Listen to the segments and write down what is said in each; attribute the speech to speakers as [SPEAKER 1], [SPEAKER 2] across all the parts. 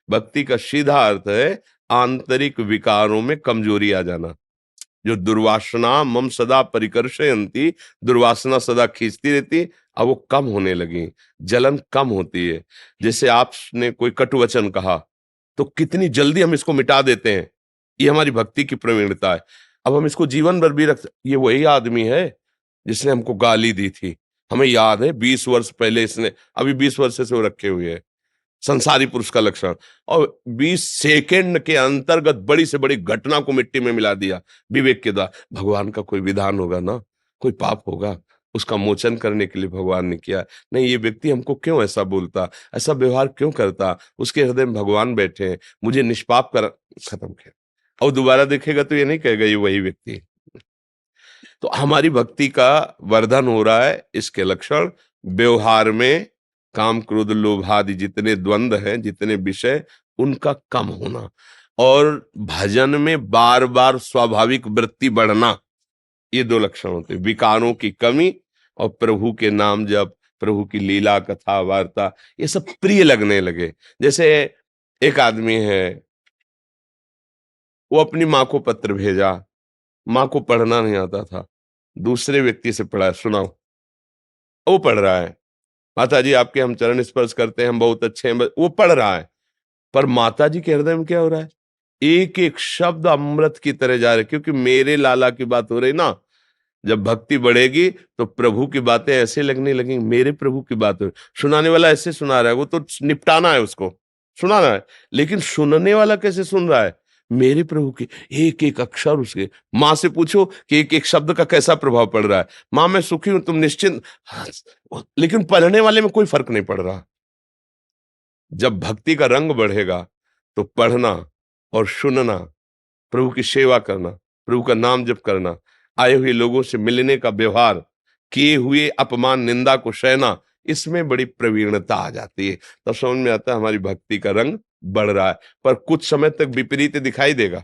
[SPEAKER 1] भक्ति का सीधा अर्थ है आंतरिक विकारों में कमजोरी आ जाना। जो दुर्वासना मम सदा परिकर्षयन्ति, दुर्वासना सदा खींचती रहती, अब वो कम होने लगी, जलन कम होती है। जैसे आपने कोई कटु वचन कहा तो कितनी जल्दी हम इसको मिटा देते हैं, ये हमारी भक्ति की प्रवीणता है। अब हम इसको जीवन भर भी ये वही आदमी है जिसने हमको गाली दी थी, हमें याद है 20 वर्ष पहले इसने, अभी 20 वर्ष से वो रखे हुए है, संसारी पुरुष का लक्षण। और 20 सेकंड के अंतर्गत बड़ी से बड़ी घटना को मिट्टी में मिला दिया विवेक के द्वारा। भगवान का कोई विधान होगा ना, कोई पाप होगा, उसका मोचन करने के लिए भगवान ने किया। नहीं, ये व्यक्ति हमको क्यों ऐसा बोलता, ऐसा व्यवहार क्यों करता, उसके हृदय में भगवान बैठे हैं, मुझे निष्पाप कर, खत्म किया। और दोबारा देखेगा तो ये नहीं कहेगा ये वही व्यक्ति है। तो हमारी भक्ति का वर्धन हो रहा है, इसके लक्षण व्यवहार में काम क्रोध लोभ आदि जितने द्वंद्व हैं, जितने विषय, उनका कम होना, और भजन में बार बार स्वाभाविक वृत्ति बढ़ना, ये दो लक्षण होते हैं। विकारों की कमी और प्रभु के नाम जप, प्रभु की लीला कथा वार्ता, ये सब प्रिय लगने लगे। जैसे एक आदमी है, वो अपनी माँ को पत्र भेजा, माँ को पढ़ना नहीं आता था, दूसरे व्यक्ति से पढ़ा, सुनाओ, वो पढ़ रहा है, माता जी आपके हम चरण स्पर्श करते हैं, हम बहुत अच्छे हैं, वो पढ़ रहा है, पर माता जी के हृदय में क्या हो रहा है, एक एक शब्द अमृत की तरह जा रहे, क्योंकि मेरे लाला की बात हो रही ना। जब भक्ति बढ़ेगी तो प्रभु की बातें ऐसे लगने लगेंगी, मेरे प्रभु की बात हो रही, सुनाने वाला ऐसे सुना रहा है, वो तो निपटाना है, उसको सुनाना है, लेकिन सुनने वाला कैसे सुन रहा है, मेरे प्रभु के एक एक अक्षर, उसके माँ से पूछो कि एक एक शब्द का कैसा प्रभाव पड़ रहा है, माँ मैं सुखी हूं, तुम निश्चिंत, लेकिन पढ़ने वाले में कोई फर्क नहीं पड़ रहा। जब भक्ति का रंग बढ़ेगा तो पढ़ना और सुनना, प्रभु की सेवा करना, प्रभु का नाम जप करना, आए हुए लोगों से मिलने का व्यवहार, किए हुए अपमान निंदा को सहना, इसमें बड़ी प्रवीणता आ जाती है। तब समझ में आता है हमारी भक्ति का रंग बढ़ रहा है। पर कुछ समय तक विपरीत दिखाई देगा।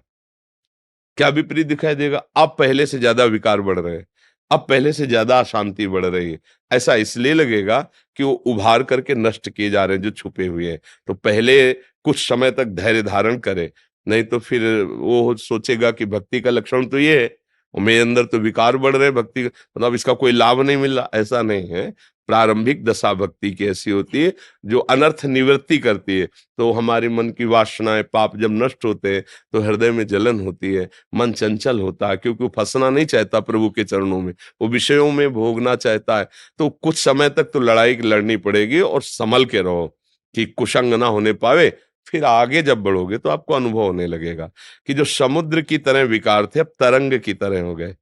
[SPEAKER 1] क्या विपरीत दिखाई देगा? अब पहले से ज्यादा विकार बढ़ रहे हैं, अब पहले से ज्यादा अशांति बढ़ रही है। ऐसा इसलिए लगेगा कि वो उभार करके नष्ट किए जा रहे हैं जो छुपे हुए हैं। तो पहले कुछ समय तक धैर्य धारण करे, नहीं तो फिर वो सोचेगा कि भक्ति का लक्षण तो ये है, और मेरे अंदर तो विकार बढ़ रहे हैं, भक्ति मतलब इसका कोई लाभ नहीं मिल रहा। ऐसा नहीं है। प्रारंभिक दशा भक्ति की ऐसी होती है जो अनर्थ निवृत्ति करती है। तो हमारे मन की वासनाएं पाप जब नष्ट होते हैं तो हृदय में जलन होती है, मन चंचल होता है, क्योंकि वो फंसना नहीं चाहता प्रभु के चरणों में, वो विषयों में भोगना चाहता है। तो कुछ समय तक तो लड़ाई लड़नी पड़ेगी, और संभल के रहो कि कुशंग ना होने पावे। फिर आगे जब बढ़ोगे तो आपको अनुभव होने लगेगा कि जो समुद्र की तरह विकार थे अब तरंग की तरह हो गए,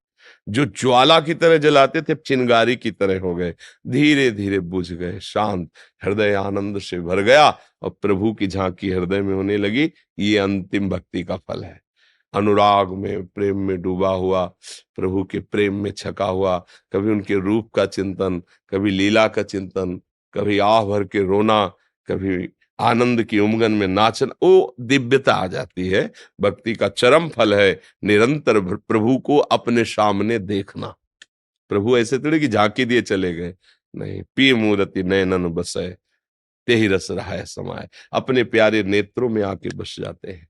[SPEAKER 1] जो ज्वाला की तरह जलाते थे अब चिंगारी की तरह हो गए, धीरे धीरे बुझ गए, शांत, हृदय आनंद से भर गया और प्रभु की झांकी हृदय में होने लगी। ये अंतिम भक्ति का फल है। अनुराग में प्रेम में डूबा हुआ, प्रभु के प्रेम में छका हुआ, कभी उनके रूप का चिंतन, कभी लीला का चिंतन, कभी आह भर के रोना, कभी आनंद की उमंगन में नाचना, वो दिव्यता आ जाती है। भक्ति का चरम फल है निरंतर प्रभु को अपने सामने देखना। प्रभु ऐसे थोड़ी कि झांकी दिए चले गए, नहीं, पी मूरति नयनन बसै, ते ही रस रहा है समाये, अपने प्यारे नेत्रों में आके बस जाते हैं।